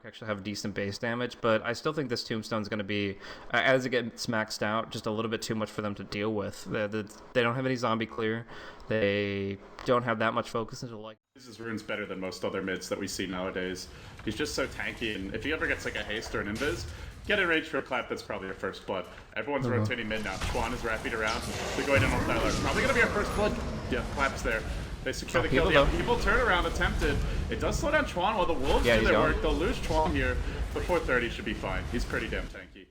actually have decent base damage, but I still think this Tombstone's going to be, as it gets maxed out, just a little bit too much for them to deal with. They don't have any zombie clear. They don't have that much focus into like. His rune's better than most other mids that we see nowadays. He's just so tanky, and if he ever gets like a haste or an invis, get in range for a clap, that's probably your first blood. Everyone's rotating mid now. Chuan is rapid around. They're going in on Tyler. Probably going to be our first blood. Yeah, clap's there. They secure the kill. The people turn around, attempted. It does slow down Chuan while the Wolves do their work. They'll lose Chuan here, but 430 should be fine. He's pretty damn tanky.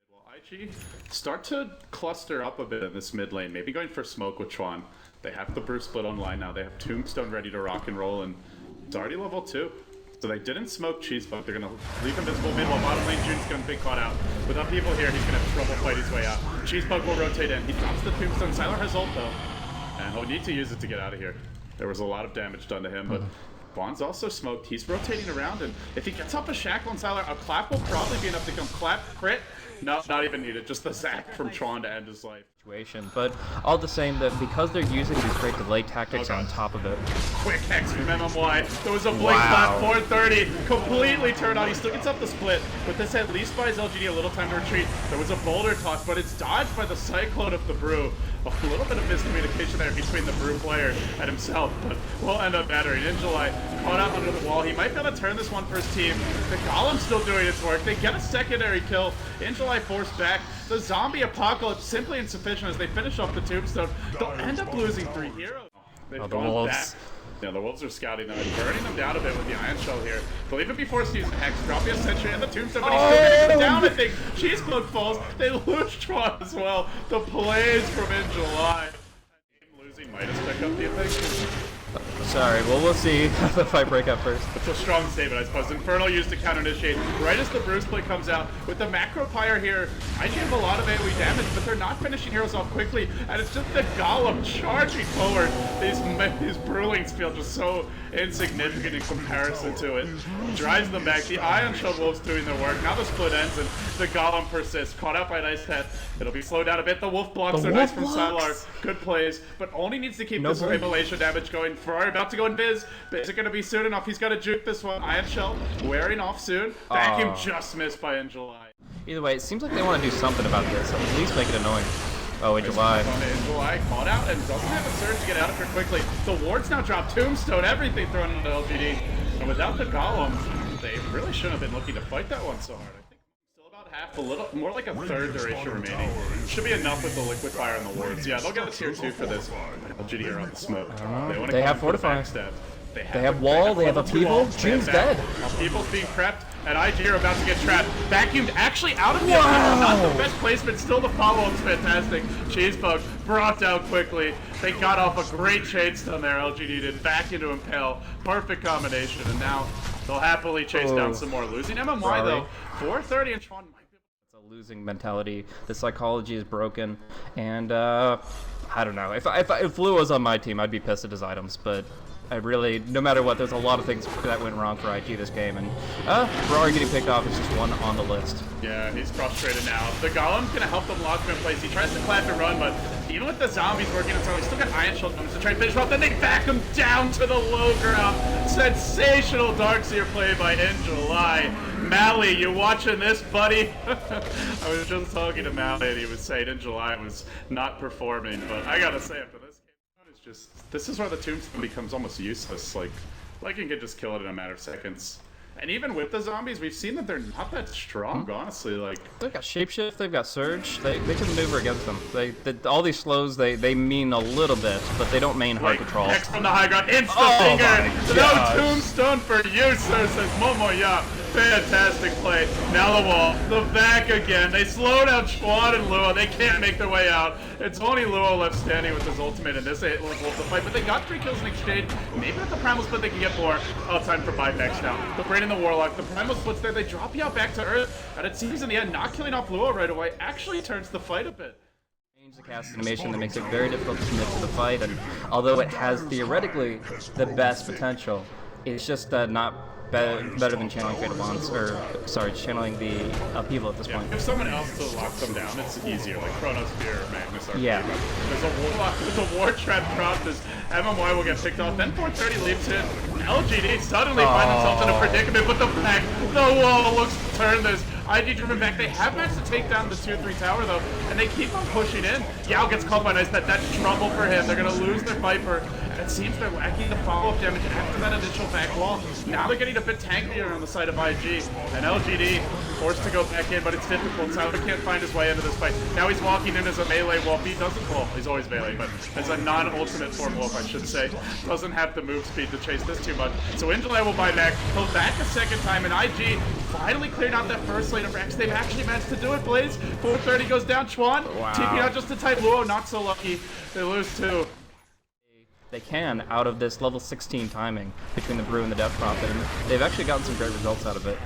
Well, IG start to cluster up a bit in this mid lane. Maybe going for smoke with Chuan. They have the Bruce split online now. They have Tombstone ready to rock and roll, and it's already level 2. So they didn't smoke Cheesebug. They're going to leave him visible mid while bottom lane June's going to be caught out. Without people here, he's going to have trouble fight his way out. Cheesebug will rotate in. He drops the Tombstone. Sylar has ult though, and he'll need to use it to get out of here. There was a lot of damage done to him, but Vaughn's also smoked. He's rotating around, and if he gets up a shackle on Sylar, a clap will probably be enough to come clap, crit. No, not even needed. Just the Zac from Chuan to end his life. But all the same, that because they're using these great delay tactics on top of it. Quick hex from MMY. There was a blink clap, 430, completely turned on. He still gets up the split, but this at least buys LGD a little time to retreat. There was a boulder toss, but it's dodged by the Cyclone of the Brew. A little bit of miscommunication there between the Brew player and himself, but we'll end up battering. Injulai caught out under the wall. He might be able to turn this one for his team. The Golem's still doing its work. They get a secondary kill. Injulai forced back. The zombie apocalypse simply insufficient as they finish off the Tombstone. They'll end up losing 3 heroes. They've gone back. Yeah, the Wolves are scouting them and burning them down a bit with the Iron Shell here. They'll even be forced to use the Hex, drop a Sentry and the Tombstone, but he's still getting them down, I think. Cheesebug falls. They lose Chuan as well. The plays from Injulai. Losing Midas pick up the effect. Sorry, well, we'll see how the fight break up first. It's a strong statement, I suppose. Infernal used to counter-initiate right as the Bruce play comes out. With the Macro Pyre here, IG have a lot of AoE damage, but they're not finishing heroes off quickly, and it's just the Golem charging forward. These Brewlings feel just so insignificant in comparison to it. Drives them back. The Ion Shell Wolves doing their work. Now the split ends, and the Golem persists. Caught out by an Ice Head. It'll be slowed down a bit. The Wolf blocks. They're nice from Sylar. Good plays, but only needs to keep this immolation damage going. Ferrari about to go in Biz. Biz is going to be soon enough. He's got to juke this one. Iron Shell wearing off soon. Vacuum just missed by Injulai. Either way, it seems like they want to do something about this. At least make it annoying. Oh, Injulai. Injulai caught out and doesn't have a surge to get out of here quickly. The wards now drop Tombstone, everything thrown into LGD. And without the Golem, they really shouldn't have been looking to fight that one so hard. I think still about half, a little more like a third duration remaining. Should be enough with the liquid fire and the wards. Yeah, they'll get a tier 2 for this. LGD are on the smoke. They have fortifying. They have wall, they have a people. June's dead. People's being prepped, and IG are about to get trapped. Vacuumed actually out of the not the best placement, still the follow-up's fantastic. Cheesebug brought down quickly. They got off a great chainstone there, LGD did, back into Impale. Perfect combination, and now they'll happily chase down some more. Losing MMY though, 430 and Chuan might be. It's a losing mentality. The psychology is broken, and I don't know. If Lou was on my team, I'd be pissed at his items, but I really, no matter what, there's a lot of things that went wrong for IG this game, and Ferrari getting picked off is just one on the list. Yeah, he's frustrated now. The Golem's gonna help them lock him in place. He tries to clap and run, but even with the zombies working on him, he's still got Iron Shield to try and finish him off. Then they back him down to the low ground. Sensational Darkseer play by Injulai. Mally, you watching this, buddy? I was just talking to Mally, and he was saying Injulai was not performing, but I gotta say, after this game, it's just, this is where the Tombstone becomes almost useless. Like you can just kill it in a matter of seconds. And even with the zombies, we've seen that they're not that strong, honestly. Like they've got Shapeshift, they've got Surge, they can maneuver against them. All these slows, they mean a little bit, but they don't mean hard control. Next from the high ground, Insta-finger! No Tombstone for you, sir, says Momoya. Fantastic play. Now the wall. The back again. They slow down Chuan and Lua. They can't make their way out. It's only Lua left standing with his ultimate in this level of the fight, but they got 3 kills in exchange. Maybe with the Primal Split they can get more. Oh, time for buybacks now. The Brain and the Warlock. The Primal Split's there. They drop you out back to Earth, and it seems in the end not killing off Lua right away actually turns the fight a bit. Change the cast animation that makes it very difficult to commit to the fight, and although it has theoretically the best potential, It's just not better than channeling Fate of Wands, or sorry, channeling the upheaval at this point. If someone else to lock them down, it's easier, like Chronosphere or Magnus are. Yeah. There's a warlock, there's a war trap dropped as MMY will get picked off, then 430 leaps in. LGD suddenly find themselves in a predicament, but the back, the wall looks to turn this. IG driven back, they have managed to take down the 2-3 tower though, and they keep on pushing in. Yao gets caught by Nice Pet, that's trouble for him, they're gonna lose their Viper. And it seems they're lacking the follow-up damage after that initial back wall. Now they're getting a bit tankier on the side of IG, and LGD forced to go back in, but it's difficult. Tyler can't find his way into this fight. Now he's walking in as a melee wolf. He doesn't, well, he's always melee, but as a non-ultimate form wolf, I should say. Doesn't have the move speed to chase this too much. So Ingelai will buy back. He'll back a second time, and IG finally cleared out that first lane of Rex. They've actually managed to do it, Blaze. 430 goes down. Chuan, TP out just to type Luo, not so lucky. They lose two. They can out of this level 16 timing between the Brew and the Death Prophet, and they've actually gotten some great results out of it,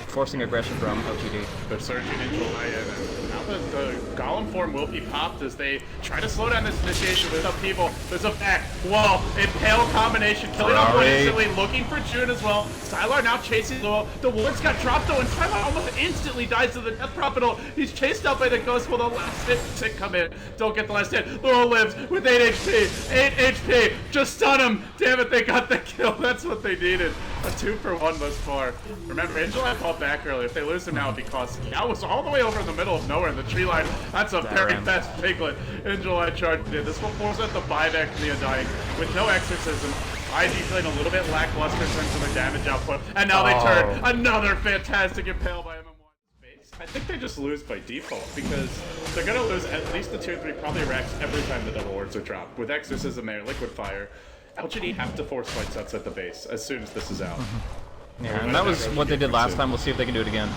forcing aggression from LGD. They're surging into Lion, and now the Golem form will be popped as they try to slow down this initiation with upheaval. There's a back wall, impale combination, killing off one instantly, looking for June as well. Stylar now chasing Luo. The wards got dropped though, and Stylar almost instantly dies to the Death Prophet. He's chased out by the Ghost. Will the last hit come in? Don't get the last hit. Luo lives with 8 HP. 8 HP. Just stun him. Damn it, they got the kill. That's what they needed. A 2-for-1 thus far. Remember, Ingelai fought back earlier. If they lose him now, it'd be costly. That was all the way over in the middle of nowhere in the tree line. That's a very fast piglet. Ingelai charged in. This will force out the buyback from the Undying with no exorcism. IG feeling a little bit lackluster in terms of their damage output. And now they turn. Another fantastic impale by MMY. I think they just lose by default because they're going to lose at least the tier 3, probably Rex, every time the double wards are dropped. With Exorcism there, Liquid Fire, LGD have to force fight sets at the base as soon as this is out. Yeah, and that was what they did last time. We'll see if they can do it again.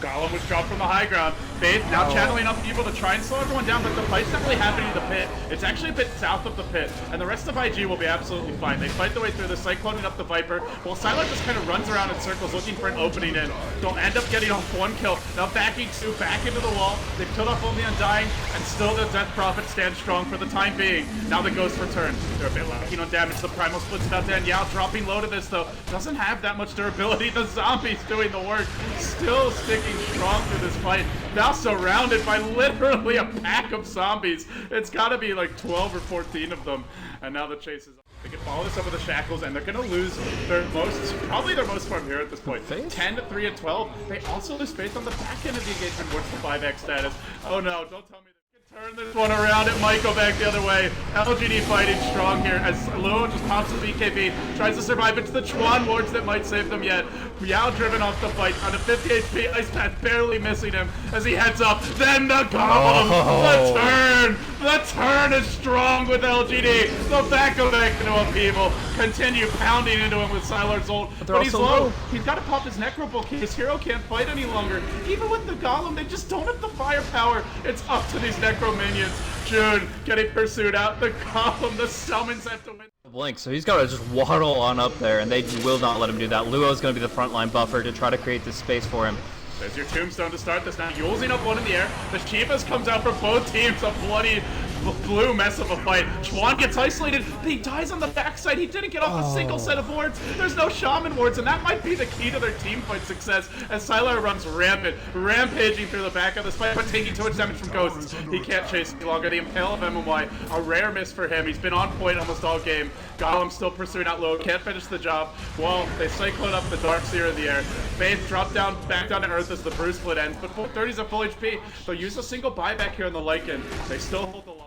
Golem was dropped from the high ground. Faith now channeling up people to try and slow everyone down, but the fight's definitely happening in the pit. It's actually a bit south of the pit, and the rest of IG will be absolutely fine. They fight their way through the Cycloning up the Viper, while Sylar just kind of runs around in circles looking for an opening in. They'll end up getting off one kill. Now backing two back into the wall. They've killed off only Undying, and still the Death Prophet stands strong for the time being. Now the Ghost return. They're a bit lacking on damage. The Primal splits it out to Yao, dropping low to this though. Doesn't have that much durability. The zombies doing the work. Still sticking strong through this fight. Now surrounded by literally a pack of zombies. It's gotta be like 12 or 14 of them. And now the chase is up. They can follow this up with the shackles, and they're gonna lose their probably their most farm here at this point. 10 to 3 and 12. They also lose faith on the back end of the engagement. What's the buyback status? Oh no, don't tell me turn this one around. It might go back the other way. LGD fighting strong here as Luo just pops the BKB, tries to survive. It's the Chuan wards that might save them yet. Yao driven off the fight on a 50 HP. Ice Path barely missing him as he heads up. Then the Golem. The turn. The turn is strong with LGD. The back of back into upheaval. Continue pounding into him with Sylar's ult. But he's low. He's got to pop his Necro Bolt. His hero can't fight any longer. Even with the Golem, they just don't have the firepower. It's up to these Necro minions. June getting pursued out. The Golem, the summons have to win. Blink, so he's got to just waddle on up there, and they will not let him do that. Luo is going to be the frontline buffer to try to create this space for him. There's your tombstone to start this now. Yulzing up one in the air. The Chivas comes out for both teams. A bloody blue mess of a fight. Chuan gets isolated, but he dies on the backside. He didn't get off a single set of wards. There's no shaman wards, and that might be the key to their team fight success as Sylar runs rampant, rampaging through the back of this fight, but taking too much damage from Ghosts. He can't chase any longer. The Impale of MMY, a rare miss for him. He's been on point almost all game. Golem still pursuing out low, can't finish the job. Well, they cyclone up the Darkseer in the air. Faith drop down, back down to Earth as the Brew split ends, but 430's at full HP. They'll use a single buyback here on the Lycan. They still hold the line.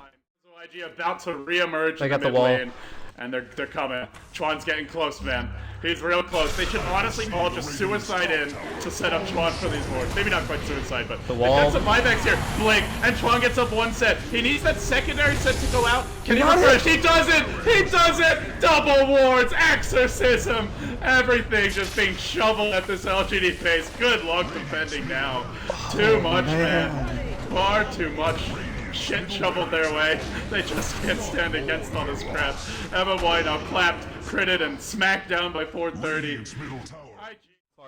So IG about to re-emerge in the mid lane, and they're coming. Chuan's getting close, man. He's real close. They should honestly all just suicide in to set up Chuan for these wards. Maybe not quite suicide, but they've got some buybacks here. Blink, and Chuan gets up one set. He needs that secondary set to go out. Can he refresh? He does it! He does it! Double wards, exorcism, everything just being shoveled at this LGD pace. Good luck defending now. Too much, man. Far too much. Shit shoveled their way. They just can't stand against all this crap. MMY now clapped, critted, and smacked down by 430.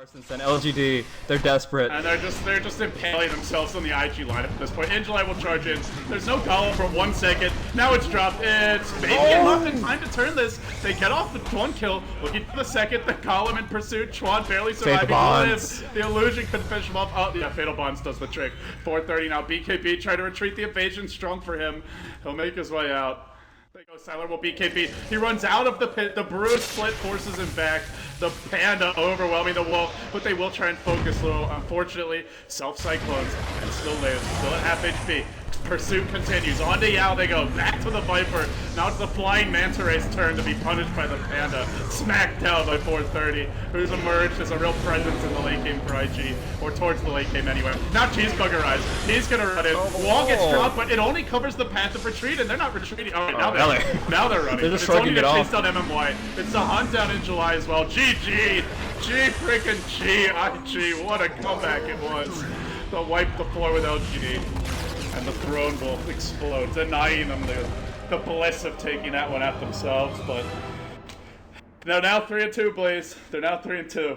Since then, LGD, they're desperate. And they're just impaling themselves on the IG lineup at this point. Angelai will charge in. There's no golem for 1 second. Now it's dropped. It's maybe enough in time to turn this. They get off the one kill. Looking for the second. The golem in pursuit. Chuan barely surviving to live. The illusion could finish him off. Oh, yeah, Fatal Bonds does the trick. 4:30 now. BKB trying to retreat. The evasion strong for him. He'll make his way out. There goes Siler will BKB. He runs out of the pit. The Bruise split forces him back. The Panda overwhelming the Wolf, but they will try and focus low. Unfortunately, self-cyclones and still lives. Still at half HP. Pursuit continues. On to Yao they go. Back to the Viper. Now it's the Flying Manta Ray's turn to be punished by the Panda. Smacked down by 4:30, who's emerged as a real presence in the late game for IG, or towards the late game anyway. Now Cheeseburger Eyes. He's gonna run in. Wall gets dropped, but it only covers the path of retreat, and they're not retreating. Oh, now they're running. They're just but it's only shrugging it to off. chase down MMY. It's the hunt down in July as well. GG! IG, what a comeback it was. They'll wipe the floor with LGD. And the throne will explode, denying them the bliss of taking that one at themselves. But they're now 3-2, Blaze. They're now 3-2.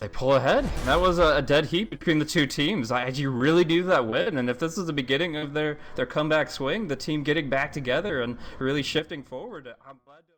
They pull ahead. That was a dead heat between the two teams. IG really do that win, and if this is the beginning of their comeback swing, the team getting back together and really shifting forward, I'm glad to